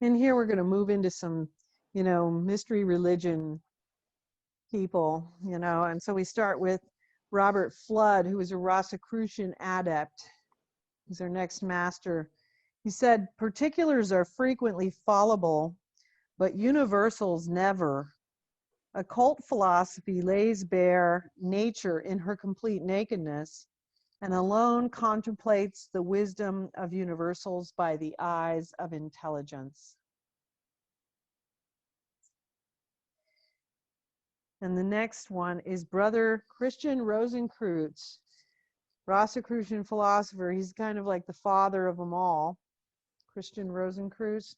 in here we're going to move into some, mystery religion people, and so we start with Robert Flood, who is a Rosicrucian adept. He's our next master. He said, particulars are frequently fallible, but universals never. Occult philosophy lays bare nature in her complete nakedness and alone contemplates the wisdom of universals by the eyes of intelligence. And the next one is Brother Christian Rosenkreutz, Rosicrucian philosopher. He's kind of like the father of them all, Christian Rosenkreutz.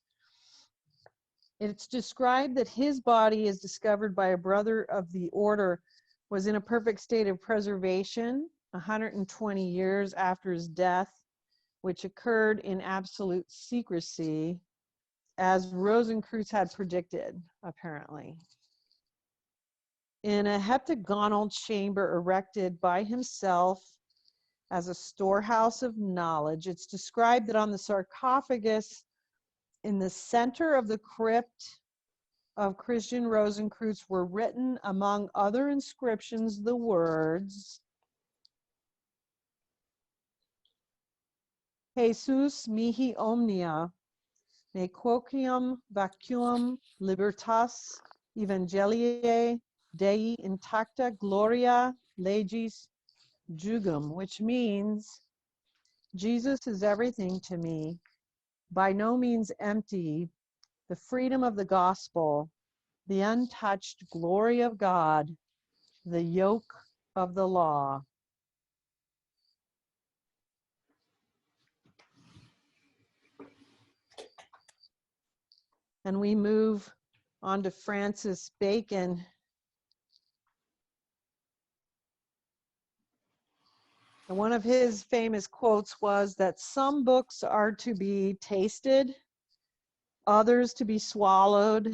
It's described that his body, is discovered by a brother of the order, was in a perfect state of preservation 120 years after his death, which occurred in absolute secrecy, as Rosenkreutz had predicted, apparently. In a heptagonal chamber erected by himself as a storehouse of knowledge, it's described that on the sarcophagus in the center of the crypt of Christian Rosenkreutz were written, among other inscriptions, the words, Jesus mihi omnia, nequoquium vacuum libertas evangeliae Dei intacta gloria legis jugum, which means Jesus is everything to me, by no means empty, the freedom of the gospel, the untouched glory of God, the yoke of the law. And we move on to Francis Bacon. And one of his famous quotes was that some books are to be tasted, others to be swallowed,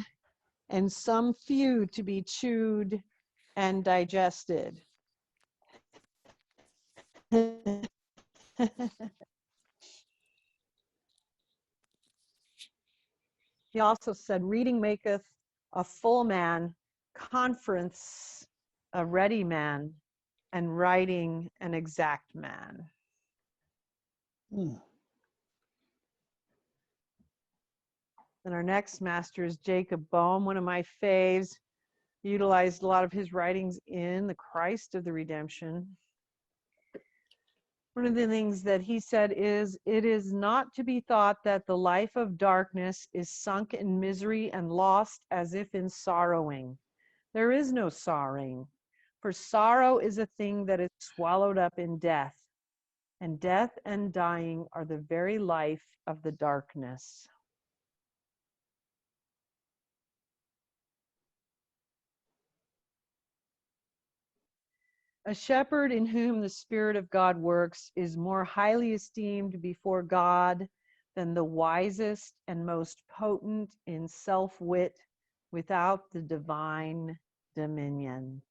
and some few to be chewed and digested. He also said, reading maketh a full man, conference a ready man, and writing an exact man. And our next master is Jacob Boehme, one of my faves. Utilized a lot of his writings in The Christ of the Redemption. One of the things that he said is, it is not to be thought that the life of darkness is sunk in misery and lost as if in sorrowing. There is no sorrowing, for sorrow is a thing that is swallowed up in death, and death and dying are the very life of the darkness. A shepherd in whom the Spirit of God works is more highly esteemed before God than the wisest and most potent in self-wit without the divine dominion.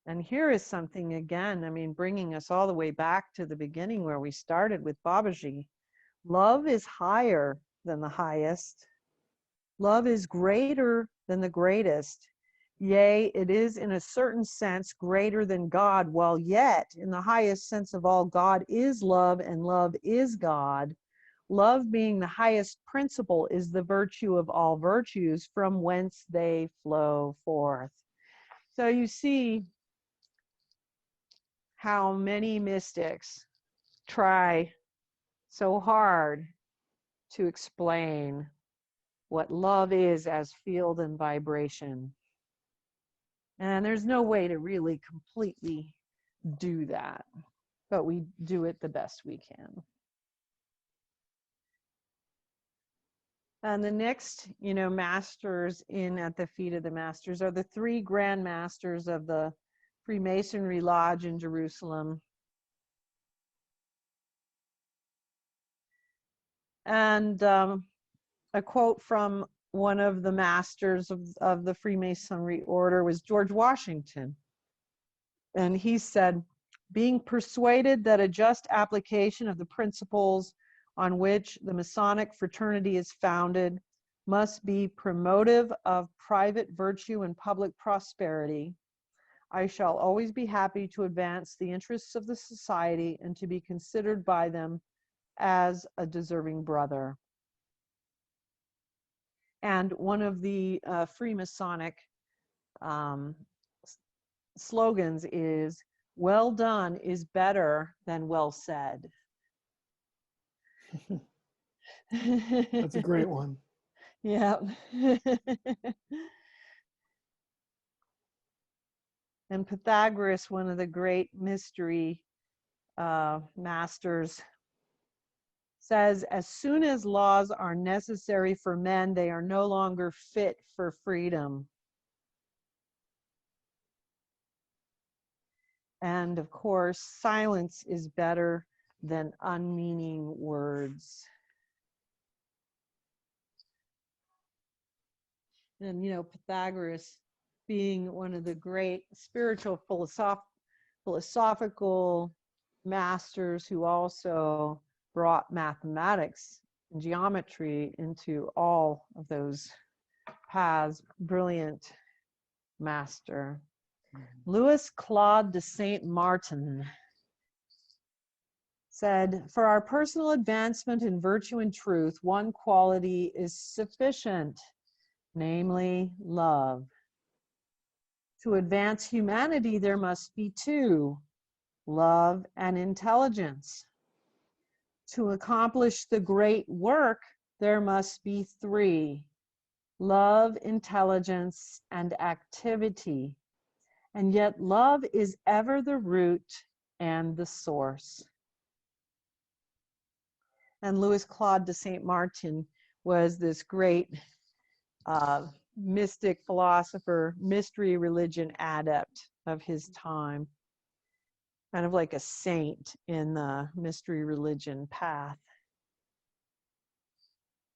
And here is something again, I mean, bringing us all the way back to the beginning where we started with Babaji. Love is higher than the highest. Love is greater than the greatest. Yea, it is in a certain sense greater than God, while yet in the highest sense of all, God is love and love is God. Love being the highest principle is the virtue of all virtues, from whence they flow forth. So you see how many mystics try so hard to explain what love is as field and vibration. And there's no way to really completely do that, but we do it the best we can. And the next, masters in at the feet of the masters are the three grand masters of the Freemasonry Lodge in Jerusalem. And a quote from one of the masters of the Freemasonry order was George Washington. And he said, being persuaded that a just application of the principles on which the Masonic fraternity is founded must be promotive of private virtue and public prosperity, I shall always be happy to advance the interests of the society and to be considered by them as a deserving brother. And one of the Freemasonic slogans is, well done is better than well said. That's a great one. Yeah. And Pythagoras, one of the great mystery masters, says, as soon as laws are necessary for men, they are no longer fit for freedom. And of course, silence is better than unmeaning words. And, you know, Pythagoras being one of the great spiritual philosophical masters who also brought mathematics and geometry into all of those paths. Brilliant master. Louis Claude de Saint Martin said, for our personal advancement in virtue and truth, one quality is sufficient, namely love. To advance humanity, there must be two, love and intelligence. To accomplish the great work, there must be three, love, intelligence, and activity. And yet love is ever the root and the source. And Louis Claude de Saint Martin was this great mystic philosopher, mystery religion adept of his time, kind of like a saint in the mystery religion path.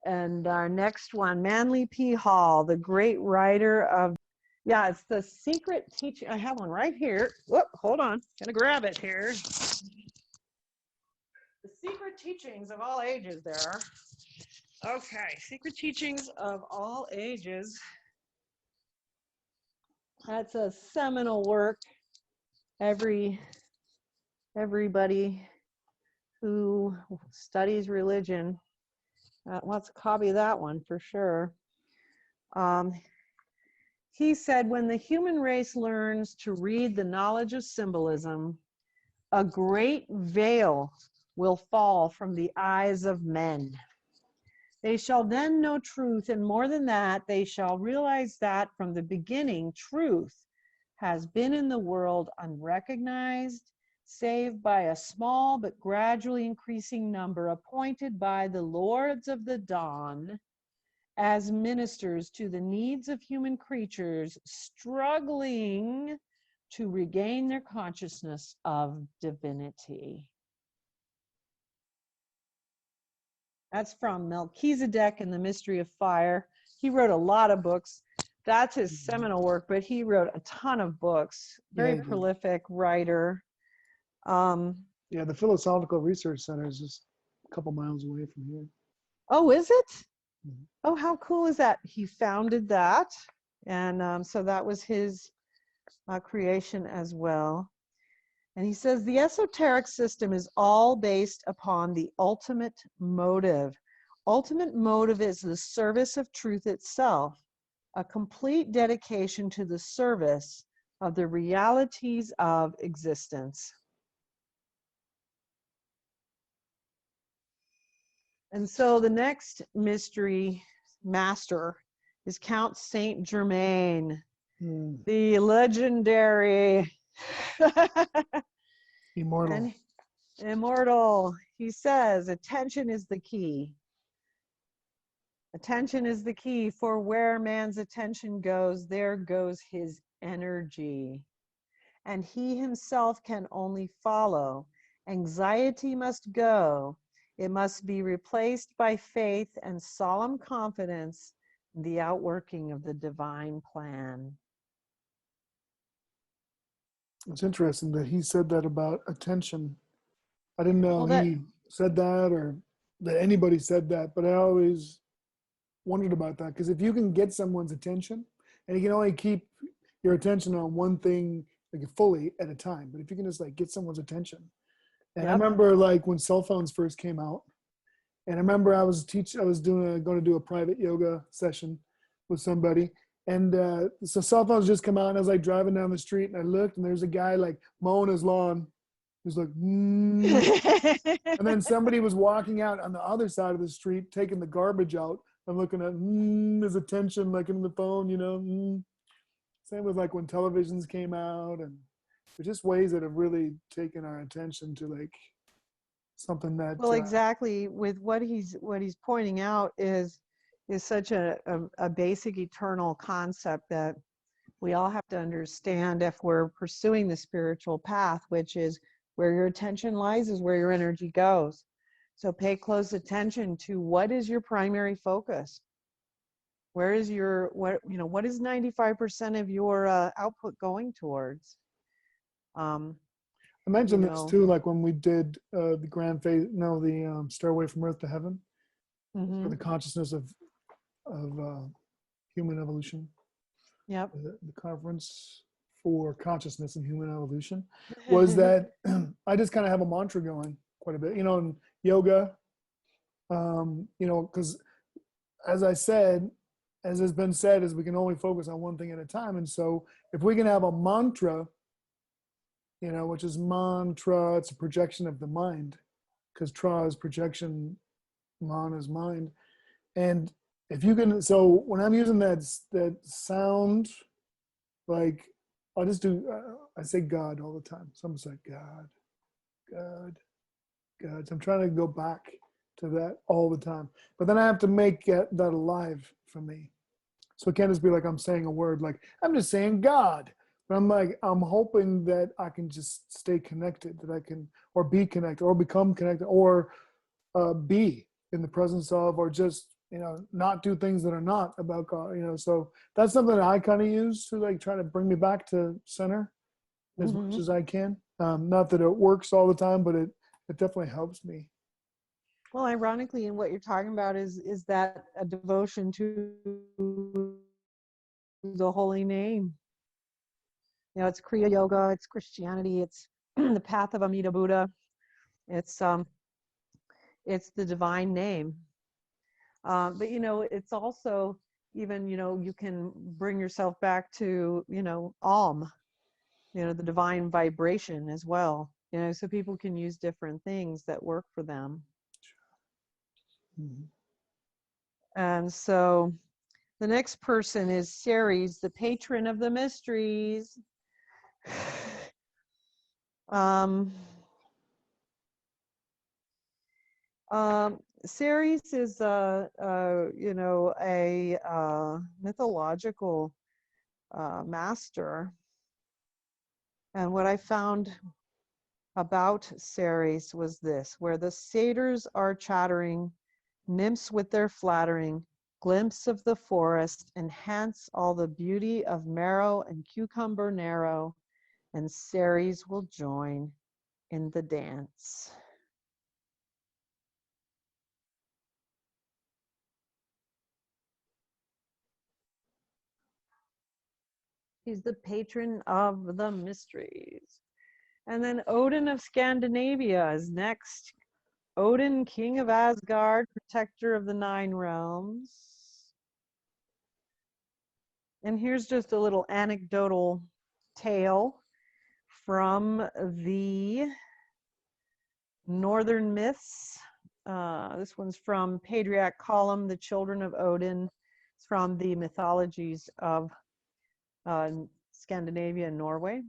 And our next one, Manly P. Hall, the great writer of, yeah, it's The Secret Teaching. I have one right here. Whoop, hold on, gonna grab it here. The Secret Teachings of All Ages there. Okay, Secret Teachings of All Ages. That's a seminal work. Everybody who studies religion wants a copy of that one for sure. He said, when the human race learns to read the knowledge of symbolism, a great veil will fall from the eyes of men. They shall then know truth, and more than that, they shall realize that from the beginning, truth has been in the world unrecognized, save by a small but gradually increasing number appointed by the lords of the dawn as ministers to the needs of human creatures struggling to regain their consciousness of divinity. That's from Melchizedek and the Mystery of Fire. He wrote a lot of books. That's his seminal work, but he wrote a ton of books. Very prolific writer. Yeah, the Philosophical Research Center is just a couple miles away from here. Oh, is it? Mm-hmm. Oh, how cool is that? He founded that. And so that was his creation as well. And he says the esoteric system is all based upon the ultimate motive. Ultimate motive is the service of truth itself, a complete dedication to the service of the realities of existence. And so the next mystery master is Count Saint Germain, the legendary Immortal. and immortal. He says, attention is the key. Attention is the key, for where man's attention goes, there goes his energy. And he himself can only follow. Anxiety must go. It must be replaced by faith and solemn confidence in the outworking of the divine plan. It's interesting that he said that about attention. I didn't know Well, that he said that or that anybody said that, but I always wondered about that because if you can get someone's attention, and you can only keep your attention on one thing like fully at a time, but if you can just like get someone's attention. And I yep. remember like when cell phones first came out, and I remember I was going to do a private yoga session with somebody, and so cell phones just come out, and I was like driving down the street, and I looked, and there's a guy like mowing his lawn. He was like, and then somebody was walking out on the other side of the street, taking the garbage out. I'm looking at his attention, like in the phone, you know. Same with like when televisions came out, and there's just ways that have really taken our attention to like something that. Well, exactly. With what he's pointing out is such a basic eternal concept that we all have to understand if we're pursuing the spiritual path, which is where your attention lies is where your energy goes. So pay close attention to what is your primary focus. Where is your what is 95% of your output going towards? I mentioned this too, like when we did the grand phase, no, the Stairway from Earth to Heaven, for the consciousness of human evolution. Yep. The conference for consciousness and human evolution was that I just kind of have a mantra going quite a bit, you know, in yoga, you know, because as I said, as has been said, is we can only focus on one thing at a time. And so if we can have a mantra, you know, which is mantra, it's a projection of the mind, because tra is projection, man is mind. And if you can, so when I'm using that sound, like I'll just do, I say God all the time. So I'm just like, God, God, God. So I'm trying to go back to that all the time. But then I have to make that alive for me. So it can't just be like I'm saying a word, like I'm just saying God. But I'm like, I'm hoping that I can just stay connected, that I can, or be connected, or become connected, or be in the presence of, or just, you know, not do things that are not about God, you know. So that's something that I kind of use to like try to bring me back to center as much as I can. Not that it works all the time, but it definitely helps me. Well, ironically, in what you're talking about is that a devotion to the holy name. You know, it's Kriya Yoga, it's Christianity, it's the path of Amida Buddha. It's the divine name. But you know, it's also even, you know, you can bring yourself back to, you know, Om, you know, the divine vibration as well. You know, so people can use different things that work for them. And so the next person is Ceres, the patron of the mysteries. Ceres is you know, a mythological master. And what I found about Ceres was this: where the satyrs are chattering, nymphs with their flattering, glimpse of the forest, enhance all the beauty of marrow and cucumber narrow, and Ceres will join in the dance. He's the patron of the mysteries. And then Odin of Scandinavia is next. Odin, king of Asgard, protector of the 9 realms. And here's just a little anecdotal tale from the Northern myths. This one's from Patriarch Column, The Children of Odin. It's from the mythologies of Scandinavia and Norway.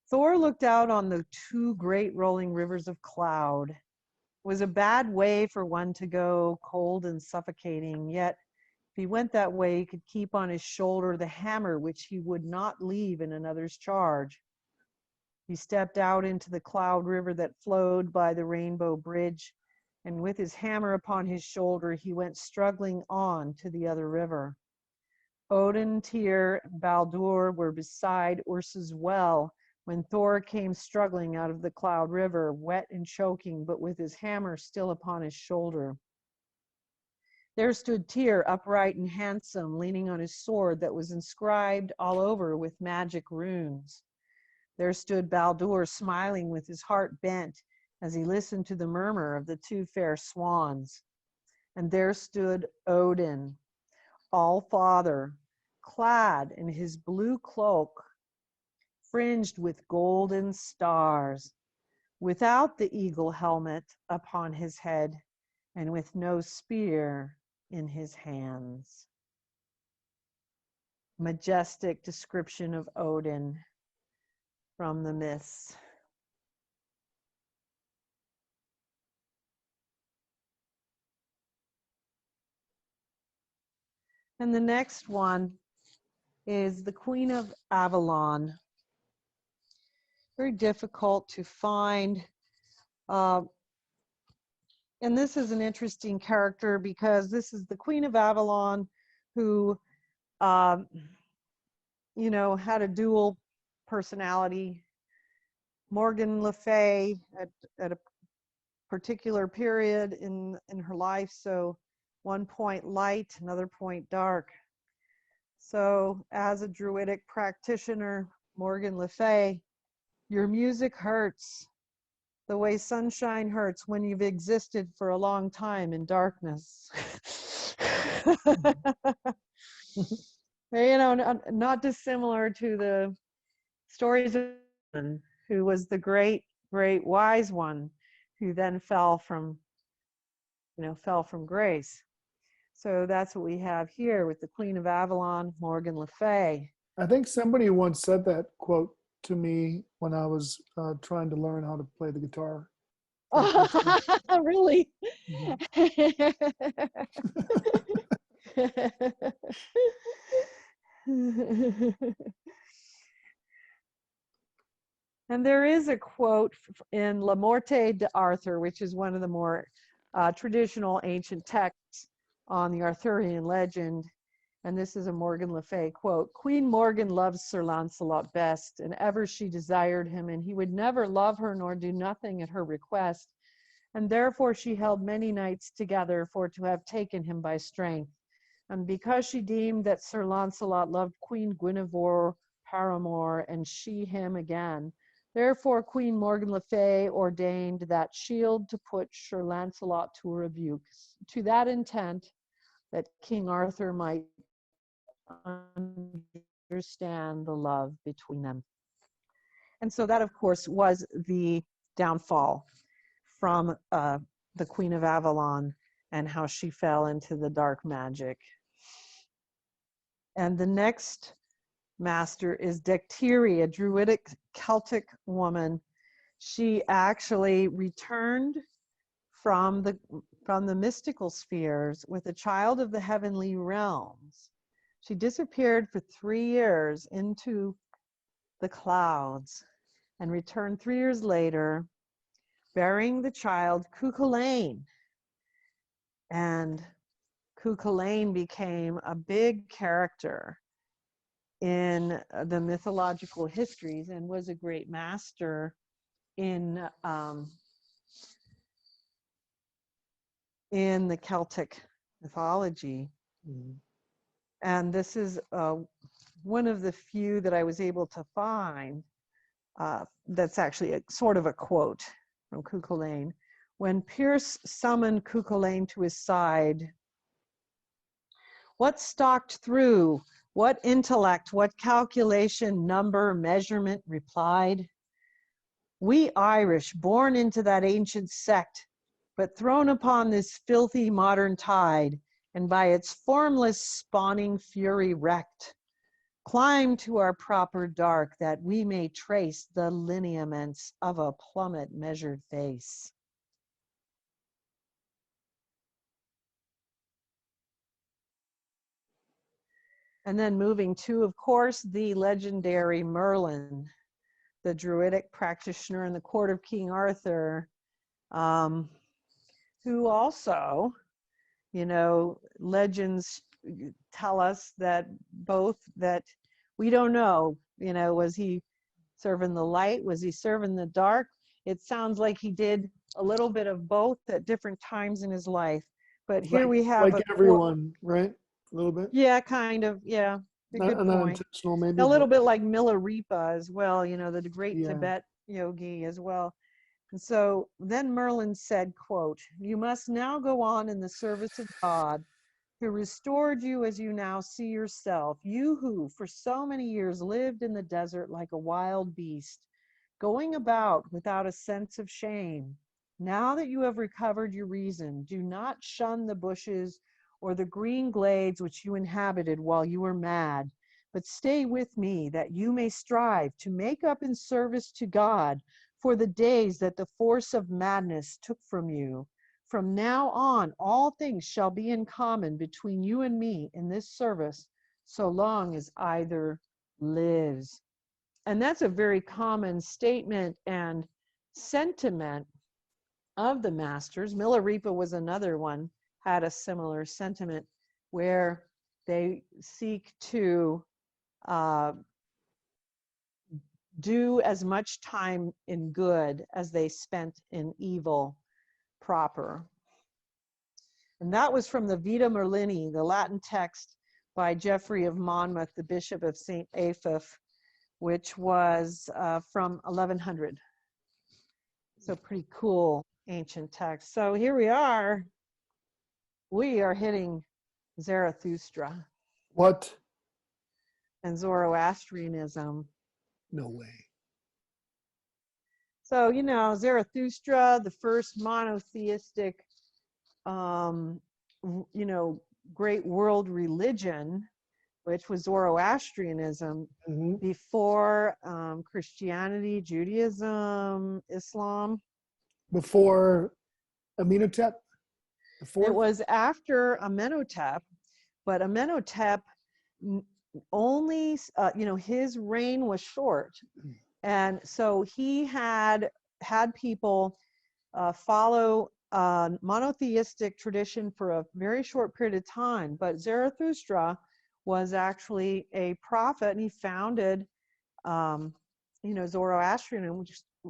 Thor looked out on the 2 great rolling rivers of cloud. It was a bad way for one to go, cold and suffocating, yet if he went that way, he could keep on his shoulder the hammer which he would not leave in another's charge. He stepped out into the cloud river that flowed by the rainbow bridge, and with his hammer upon his shoulder, he went struggling on to the other river. Odin, Tyr, and Baldur were beside Ursa's well, when Thor came struggling out of the cloud river, wet and choking, but with his hammer still upon his shoulder. There stood Tyr, upright and handsome, leaning on his sword that was inscribed all over with magic runes. There stood Baldur, smiling with his heart bent as he listened to the murmur of the two fair swans. And there stood Odin, All-Father, clad in his blue cloak, fringed with golden stars, without the eagle helmet upon his head, and with no spear in his hands. Majestic description of Odin from the myths. And the next one is the Queen of Avalon. Very difficult to find. And this is an interesting character because this is the Queen of Avalon who, you know, had a dual personality. Morgan Le Fay at a particular period in her life. So one point light, another point dark. So as a Druidic practitioner, Morgan Le Fay, your music hurts the way sunshine hurts when you've existed for a long time in darkness. You know, not dissimilar to the stories of who was the great wise one who then fell from grace. So that's what we have here with the Queen of Avalon, Morgan Le Fay. I think somebody once said that quote to me when I was trying to learn how to play the guitar. Really? And there is a quote in La Morte d'Arthur, which is one of the more traditional ancient texts on the Arthurian legend. And this is a Morgan Le Fay quote. Queen Morgan loves Sir Launcelot best, and ever she desired him, and he would never love her nor do nothing at her request. And therefore she held many knights together for to have taken him by strength. And because she deemed that Sir Launcelot loved Queen Guinevere paramour, and she him again, therefore Queen Morgan Le Fay ordained that shield to put Sir Launcelot to rebuke, to that intent that King Arthur might understand the love between them. And so that, of course, was the downfall from the Queen of Avalon and how she fell into the dark magic. And the next master is Dectiri, a Druidic Celtic woman. She actually returned from the mystical spheres with a child of the heavenly realms. She disappeared for 3 years into the clouds and returned 3 years later, bearing the child Cuchulainn. And Cuchulainn became a big character in the mythological histories and was a great master in the Celtic mythology. Mm-hmm. And this is one of the few that I was able to find that's actually a sort of a quote from Cuchulainn. When Pierce summoned Cuchulainn to his side, what stalked through, what intellect, what calculation, number, measurement replied? We Irish, born into that ancient sect, but thrown upon this filthy modern tide, and by its formless spawning fury wrecked, climb to our proper dark that we may trace the lineaments of a plummet measured face. And then moving to, of course, the legendary Merlin, the Druidic practitioner in the court of King Arthur, who also, you know, legends tell us that both that we don't know, you know, was he serving the light? Was he serving the dark? It sounds like he did a little bit of both at different times in his life. But here we have Like a quote. everyone, right? A little bit. Yeah, kind of. Yeah, a good Not point. intentional, maybe, A little but bit like Milarepa as well, the great yeah. Tibet yogi as well. And so then Merlin said, quote, "You must now go on in the service of God, who restored you as you now see yourself, you who for so many years lived in the desert like a wild beast, going about without a sense of shame. Now that you have recovered your reason, do not shun the bushes or the green glades which you inhabited while you were mad, but stay with me that you may strive to make up in service to God for the days that the force of madness took from you. From now on, all things shall be in common between you and me in this service, so long as either lives." And that's a very common statement and sentiment of the masters. Milarepa was another one, had a similar sentiment where they seek to uh, do as much time in good as they spent in evil proper. And that was from the Vita Merlini, the Latin text by Geoffrey of Monmouth, the Bishop of St. Aphaf, which was from 1100. So pretty cool ancient text. So here we are. We are hitting Zarathustra What? and Zoroastrianism. No way. So, Zarathustra, the first monotheistic, great world religion, which was Zoroastrianism, Mm-hmm. before Christianity, Judaism, Islam. Before Amenhotep, the It fourth. was after Amenhotep, but Amenhotep only, his reign was short. And so he had people follow monotheistic tradition for a very short period of time. But Zarathustra was actually a prophet, and he founded,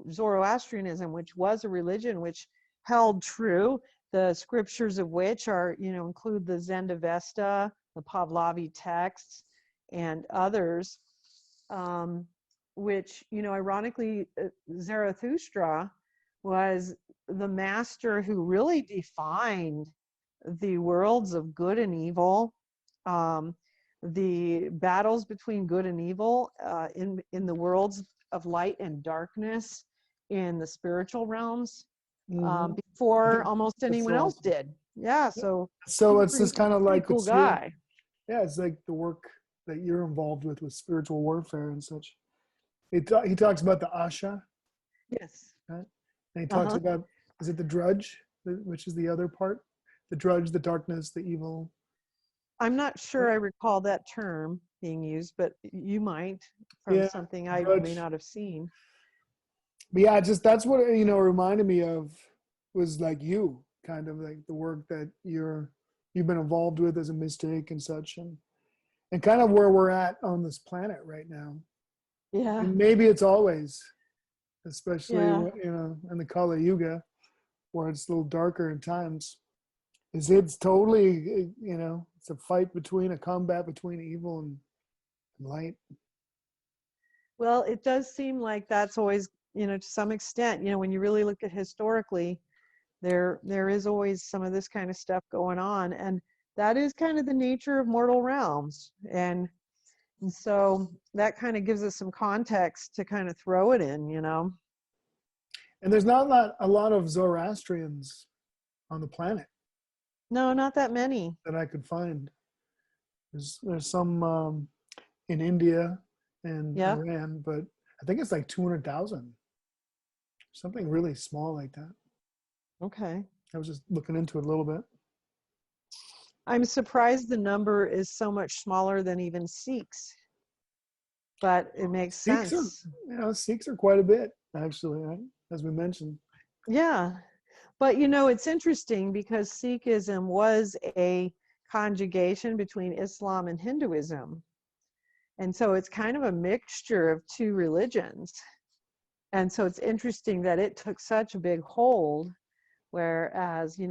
Zoroastrianism, which was a religion which held true. The scriptures of which are, include the Zend-Avesta, the Pahlavi texts, and others, which, ironically, Zarathustra was the master who really defined the worlds of good and evil, the battles between good and evil in the worlds of light and darkness in the spiritual realms Mm-hmm. I before think almost the anyone else philosophy. did. Yeah, so So he's a it's just kind of pretty like cool it's your, guy. yeah, it's like the work that you're involved with spiritual warfare and such. He talks about the Asha, Yes. right? And he talks Uh-huh. about, is it the Drudge, which is the other part? The Drudge, the darkness, the evil. I'm not sure I recall that term being used, but you might from Yeah, something I may Drudge. not have seen. But yeah, just that's what reminded me of, was like you, kind of like the work that you've been involved with as a mystic and such, and kind of where we're at on this planet right now. Yeah. And maybe it's always, especially Yeah. in the Kali Yuga, where it's a little darker in times. It's totally, it's a combat between evil and light. Well, it does seem like that's always, to some extent, when you really look at historically, there is always some of this kind of stuff going on, and that is kind of the nature of mortal realms. And so that kind of gives us some context to kind of throw it in. And there's not a lot of Zoroastrians on the planet No, not that many. that I could find. There's some in India and Yeah. Iran, but I think it's like 200,000, something really small like that. Okay. I was just looking into it a little bit. I'm surprised the number is so much smaller than even Sikhs, but it makes sense. Sikhs are quite a bit, actually, right? As we mentioned. Yeah. But it's interesting because Sikhism was a conjugation between Islam and Hinduism. And so it's kind of a mixture of two religions. And so it's interesting that it took such a big hold, whereas,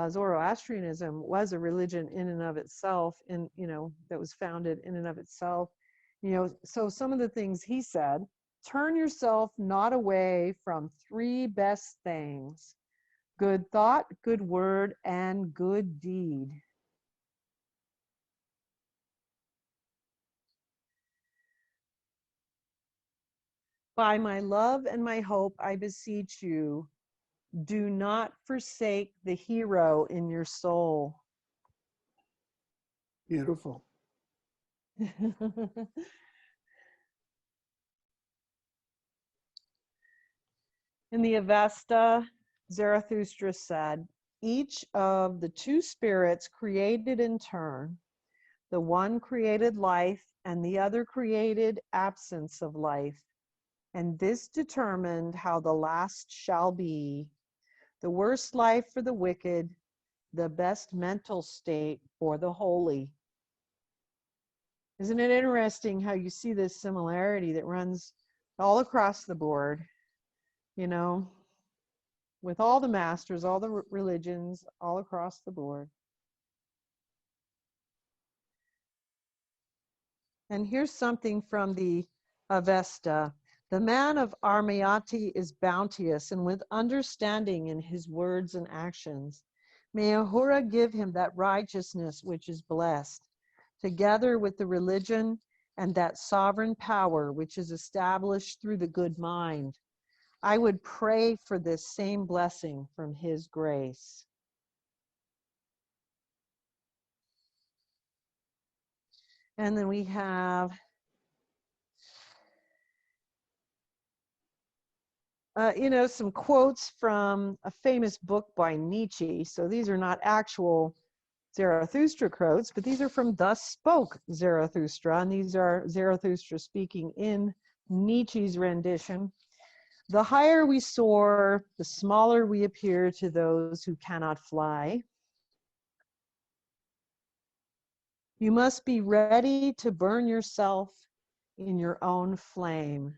Zoroastrianism was a religion in and of itself, that was founded in and of itself. So some of the things he said: turn yourself not away from three best things: good thought, good word, and good deed. By my love and my hope, I beseech you, do not forsake the hero in your soul. Beautiful. In the Avesta, Zarathustra said, each of the two spirits created in turn. The one created life and the other created absence of life. And this determined how the last shall be: the worst life for the wicked, the best mental state for the holy. Isn't it interesting how you see this similarity that runs all across the board, with all the masters, all the religions, all across the board? And here's something from the Avesta. The man of Armayati is bounteous and with understanding in his words and actions. May Ahura give him that righteousness which is blessed, together with the religion and that sovereign power which is established through the good mind. I would pray for this same blessing from his grace. And then we have some quotes from a famous book by Nietzsche. So these are not actual Zarathustra quotes, but these are from Thus Spoke Zarathustra, and these are Zarathustra speaking in Nietzsche's rendition. The higher we soar, the smaller we appear to those who cannot fly. You must be ready to burn yourself in your own flame.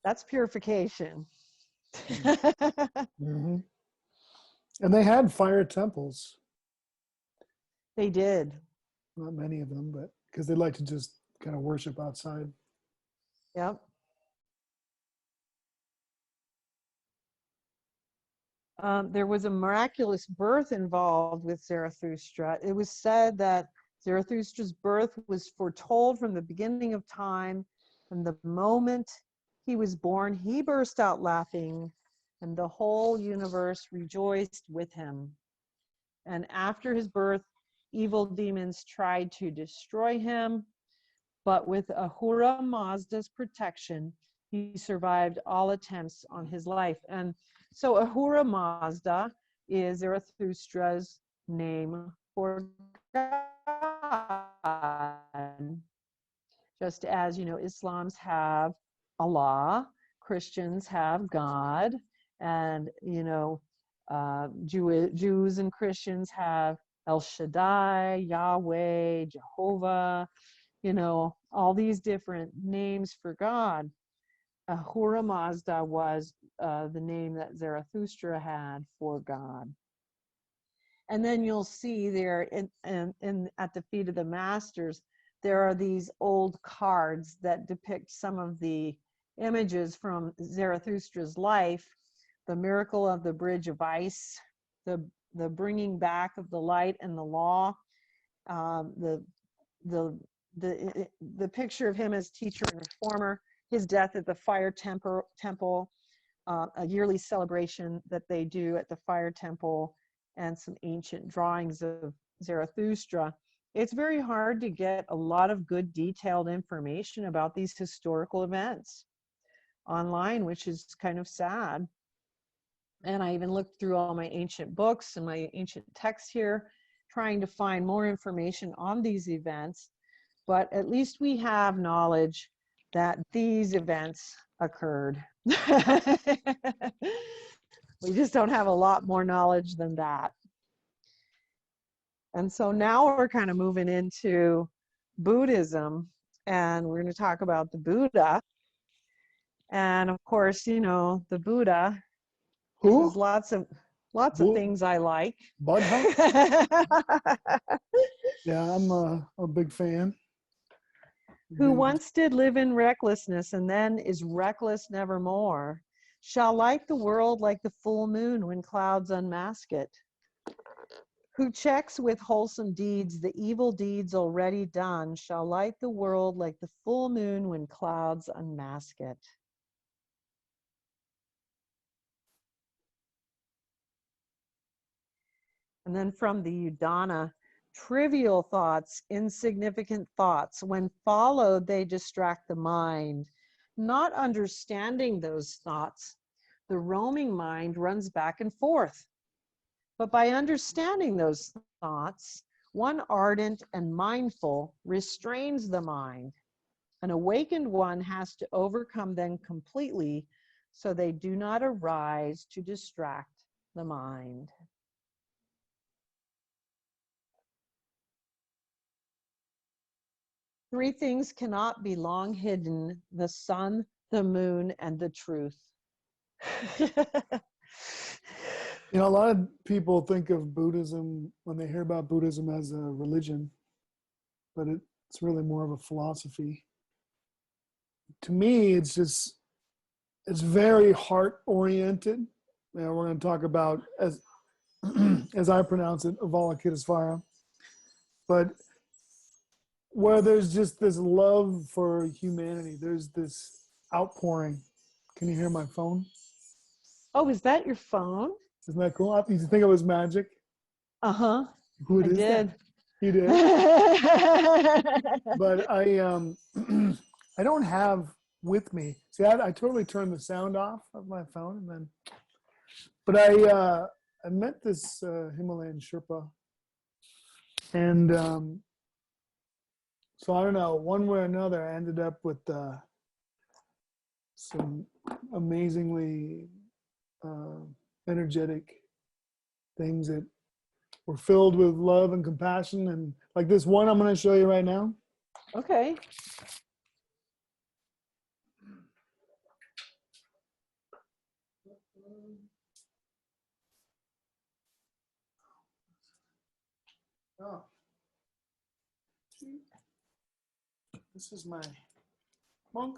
That's purification. Mm-hmm. And they had fire temples. They did. Not many of them, but because they like to just kind of worship outside. Yep. There was a miraculous birth involved with Zarathustra. It was said that Zarathustra's birth was foretold from the beginning of time. From the moment he was born, he burst out laughing, and the whole universe rejoiced with him. And after his birth, evil demons tried to destroy him, but with Ahura Mazda's protection, he survived all attempts on his life. And so Ahura Mazda is Zarathustra's name for God. Just as, Islams have Allah, Christians have God, and, Jews and Christians have El Shaddai, Yahweh, Jehovah, all these different names for God. Ahura Mazda was the name that Zarathustra had for God. And then you'll see there in at the feet of the masters, there are these old cards that depict some of the images from Zarathustra's life: the miracle of the bridge of ice, the bringing back of the light and the law, the picture of him as teacher and reformer, his death at the fire temple, a yearly celebration that they do at the fire temple, and some ancient drawings of Zarathustra. It's very hard to get a lot of good detailed information about these historical events online, which is kind of sad. And I even looked through all my ancient books and my ancient texts here, trying to find more information on these events. But at least we have knowledge that these events occurred. We just don't have a lot more knowledge than that. And so now we're kind of moving into Buddhism, and we're going to talk about the Buddha. And of course, you know, the Buddha Who? says lots of things I like. Buddha? Yeah, I'm a big fan. Who once did live in recklessness and then is reckless nevermore, shall light the world like the full moon when clouds unmask it. Who checks with wholesome deeds the evil deeds already done, shall light the world like the full moon when clouds unmask it. And then from the Udana, trivial thoughts, insignificant thoughts, when followed, they distract the mind. Not understanding those thoughts, the roaming mind runs back and forth. But by understanding those thoughts, one ardent and mindful restrains the mind. An awakened one has to overcome them completely so they do not arise to distract the mind. Three things cannot be long hidden: the sun, the moon, and the truth. You know, a lot of people think of Buddhism, when they hear about Buddhism, as a religion, but it's really more of a philosophy. To me, it's very heart oriented. You know, we're going to talk about, as as I pronounce it, Avalokitesvara, but where there's just this love for humanity. There's this outpouring. Can you hear my phone? Oh, is that your phone? Isn't that cool? You think it was magic? Uh-huh. Who I is did. that? You did. But I don't have with me. See, I totally turned the sound off of my phone, and then. But I met this Himalayan Sherpa, and so I don't know. One way or another, I ended up with some amazingly energetic things that were filled with love and compassion, and like this one I'm going to show you right now. Okay. Oh, this is my monk.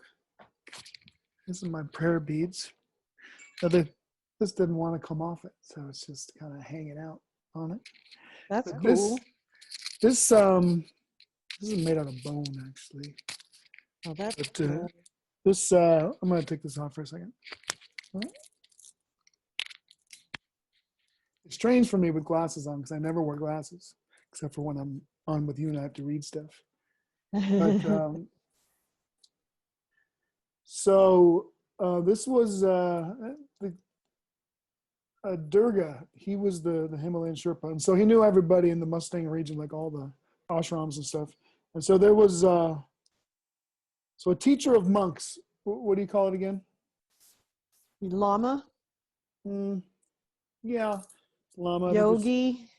This is my prayer beads. This didn't want to come off it, so it's just kind of hanging out on it. That's But cool. this is made out of bone, actually. Oh, that's But cool. this I'm gonna take this off for a second. It's strange for me with glasses on because I never wear glasses except for when I'm on with you and I have to read stuff. But so this was Durga. He was the Himalayan Sherpa, and so he knew everybody in the Mustang region, like all the ashrams and stuff. And so there was so a teacher of monks. What do you call it again? Lama? Yeah, Lama. Yogi?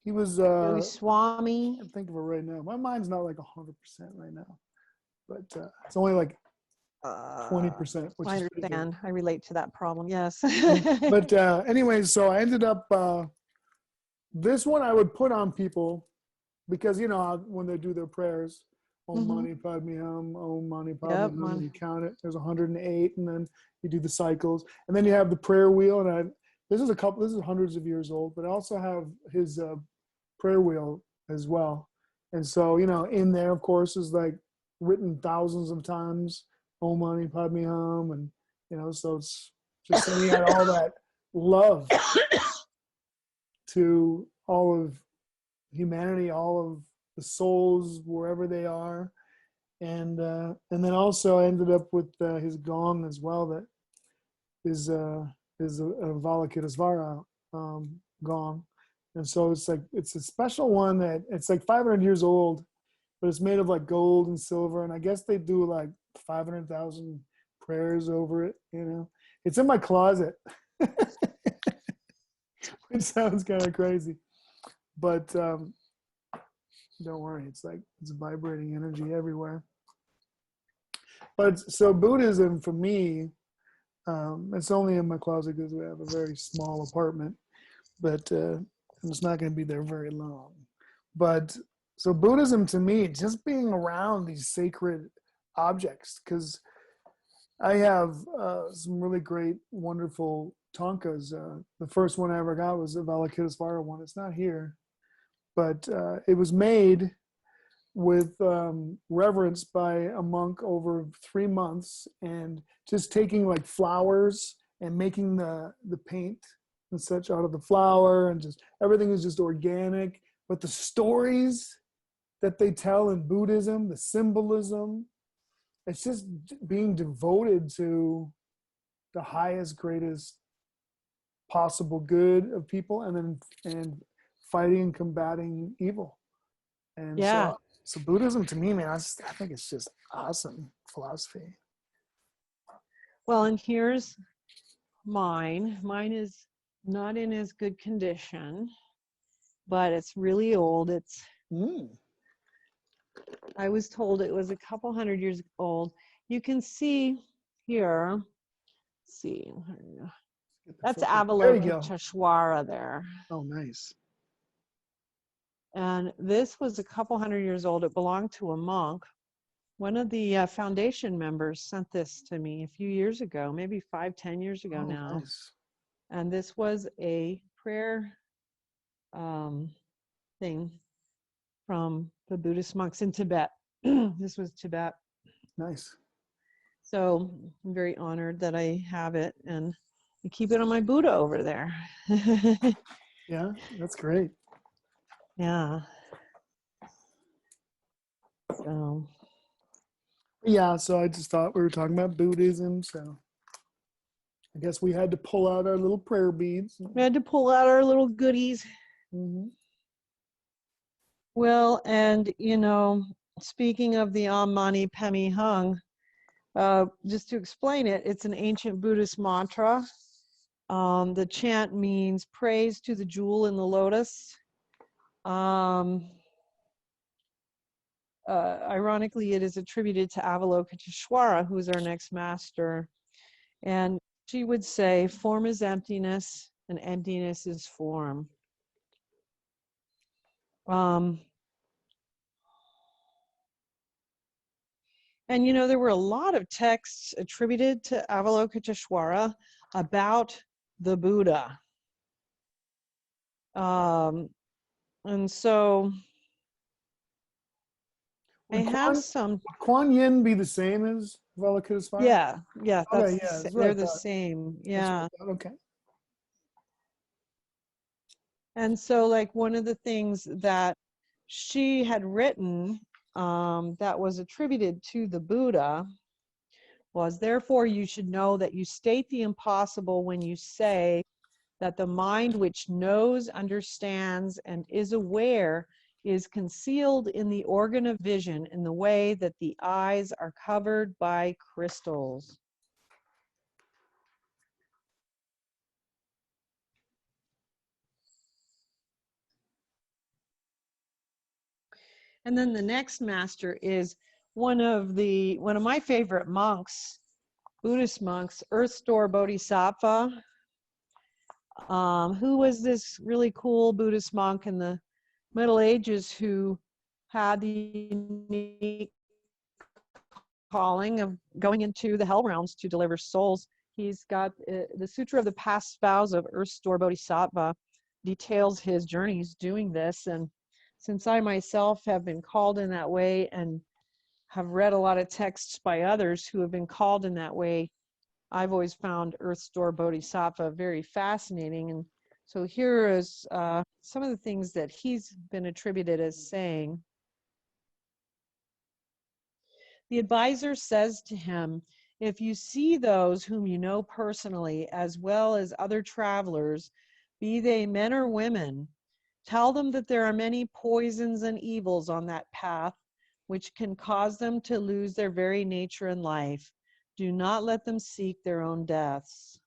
He was. Yogi I Swami? can't think of it right now. My mind's not like 100% right now, but it's only like 20%, which I is pretty good. understand. I relate to that problem. Yes. But anyways, so I ended up. This one I would put on people because you know when they do their prayers, Om Mani Padme Hum, Om Mani Padme Hum, and you count it. There's 108, and then you do the cycles, and then you have the prayer wheel. And this is hundreds of years old, but I also have his prayer wheel as well. And so you know, in there, of course, is like written thousands of times, Om Mani Padme Hum, and you know, so it's just sending out all that love to all of humanity, all of the souls wherever they are, and then also I ended up with his gong as well. That is a Avalokitesvara gong, and so it's a special one that it's like 500 years old, but it's made of like gold and silver, and I guess they do like 500,000 prayers over it. You know, it's in my closet, which sounds kind of crazy, but Don't worry. It's like it's vibrating energy everywhere. But so Buddhism for me, it's only in my closet because we have a very small apartment, but it's not going to be there very long. But so Buddhism to me, just being around these sacred objects, because I have some really great, wonderful tonkas. The first one I ever got was a Avalokitesvara one. It's not here, but it was made with reverence by a monk over 3 months, and just taking like flowers and making the paint and such out of the flower, and just everything is just organic. But the stories that they tell in Buddhism, the symbolism, it's just being devoted to the highest, greatest possible good of people, and fighting and combating evil. And Yeah. so Buddhism to me, man, I think it's just awesome philosophy. Well, and here's mine. Mine is not in as good condition, but it's really old. I was told it was a couple hundred years old. You can see here, let's see, that's There you go. Avalokiteshvara there. Oh, nice. And this was a couple hundred years old. It belonged to a monk. One of the foundation members sent this to me a few years ago, maybe 5-10 years ago now. Nice. And this was a prayer thing from the Buddhist monks in Tibet. This was Tibet. Nice. So I'm very honored that I have it, and I keep it on my Buddha over there. Yeah, that's great. Yeah. So. Yeah, so I just thought we were talking about Buddhism, so I guess we had to pull out our little prayer beads. We had to pull out our little goodies. Mm-hmm. Well, and speaking of the Om Mani Padme Hung, just to explain it, it's an ancient Buddhist mantra. The chant means praise to the jewel in the lotus. Ironically, it is attributed to Avalokiteshvara, who is our next master. And she would say, form is emptiness and emptiness is form. And there were a lot of texts attributed to Avalokiteshvara about the Buddha. And so I have some. Would Kuan Yin be the same as Avalokitesvara? Yeah, Okay, they're the same. Yeah. Okay. And so, like, one of the things that she had written that was attributed to the Buddha was, therefore, you should know that you state the impossible when you say that the mind which knows, understands, and is aware is concealed in the organ of vision in the way that the eyes are covered by crystals. And then the next master is one of my favorite monks, Buddhist monks, Earth Store Bodhisattva, who was this really cool Buddhist monk in the Middle Ages who had the unique calling of going into the hell realms to deliver souls. He's got the Sutra of the Past Vows of Earth Store Bodhisattva details his journeys doing this. And since I myself have been called in that way and have read a lot of texts by others who have been called in that way, I've always found Earth Store Bodhisattva very fascinating. And so here is some of the things that he's been attributed as saying. The advisor says to him, if you see those whom you know personally, as well as other travelers, be they men or women, tell them that there are many poisons and evils on that path, which can cause them to lose their very nature in life. Do not let them seek their own deaths.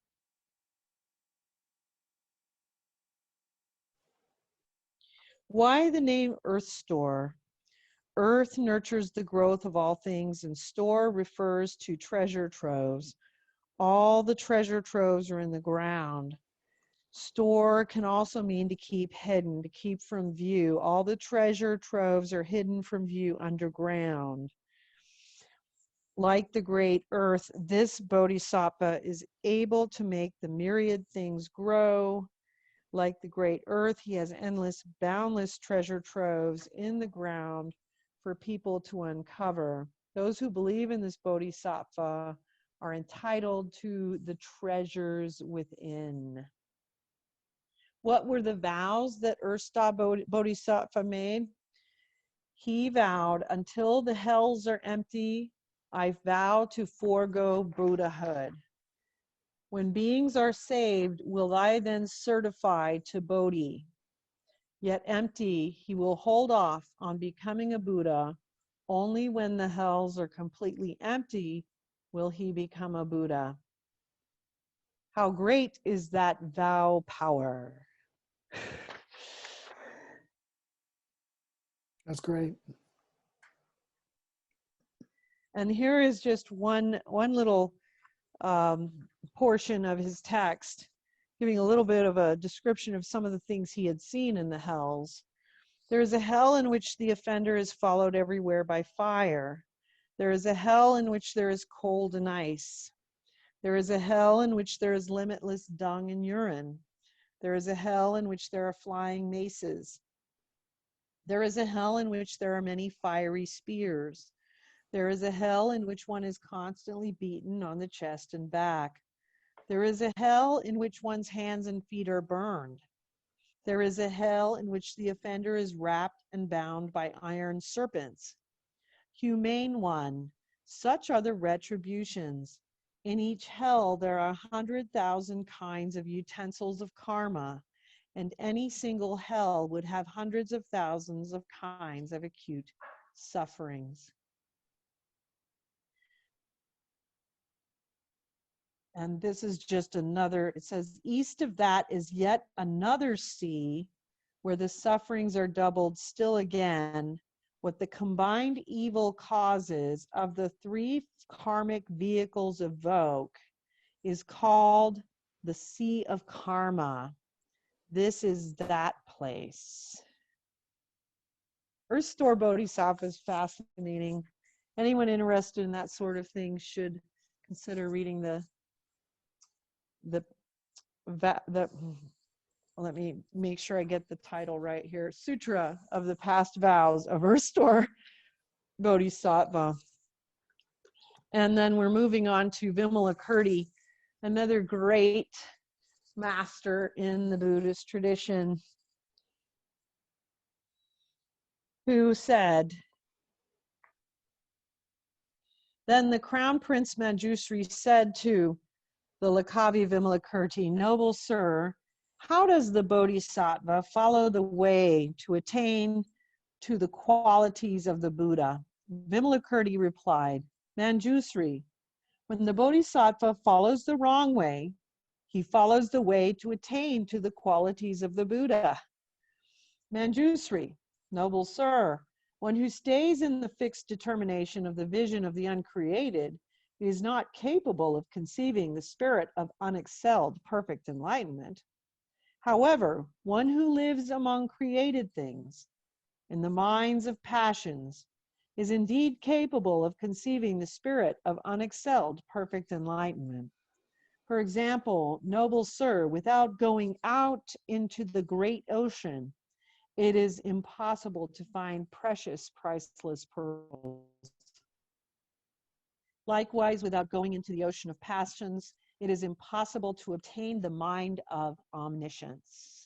Why the name Earth Store? Earth nurtures the growth of all things, and store refers to treasure troves. All the treasure troves are in the ground. Store can also mean to keep hidden, to keep from view. All the treasure troves are hidden from view underground. Like the great earth, this bodhisattva is able to make the myriad things grow. Like the great earth, he has endless, boundless treasure troves in the ground for people to uncover. Those who believe in this bodhisattva are entitled to the treasures within. What were the vows that Ursta Bodhisattva made? He vowed, until the hells are empty, I vow to forego Buddhahood. When beings are saved, will I then certify to Bodhi? Yet empty, he will hold off on becoming a Buddha. Only when the hells are completely empty will he become a Buddha. How great is that vow power? That's great. And here is just one little portion of his text, giving a little bit of a description of some of the things he had seen in the hells. There is a hell in which the offender is followed everywhere by fire. There is a hell in which there is cold and ice. There is a hell in which there is limitless dung and urine. There is a hell in which there are flying maces. There is a hell in which there are many fiery spears. There is a hell in which one is constantly beaten on the chest and back. There is a hell in which one's hands and feet are burned. There is a hell in which the offender is wrapped and bound by iron serpents. Humane one, such are the retributions. In each hell there are 100,000 kinds of utensils of karma, and any single hell would have hundreds of thousands of kinds of acute sufferings. And this is just another, it says, east of that is yet another sea where the sufferings are doubled still again. What the combined evil causes of the three karmic vehicles evoke is called the Sea of Karma. This is that place. Earth Store Bodhisattva is fascinating. Anyone interested in that sort of thing should consider reading the let me make sure I get the title right here, Sutra of the Past Vows of Earth Store Bodhisattva. And then we're moving on to Vimalakirti, another great master in the Buddhist tradition, who said, then the Crown Prince Manjusri said to the Lakavi Vimalakirti, noble sir, how does the Bodhisattva follow the way to attain to the qualities of the Buddha? Vimalakirti replied, Manjusri, when the Bodhisattva follows the wrong way, he follows the way to attain to the qualities of the Buddha. Manjusri, noble sir, one who stays in the fixed determination of the vision of the uncreated is not capable of conceiving the spirit of unexcelled perfect enlightenment. However, one who lives among created things, in the minds of passions, is indeed capable of conceiving the spirit of unexcelled perfect enlightenment. For example, noble sir, without going out into the great ocean, it is impossible to find precious, priceless pearls. Likewise, without going into the ocean of passions, it is impossible to obtain the mind of omniscience.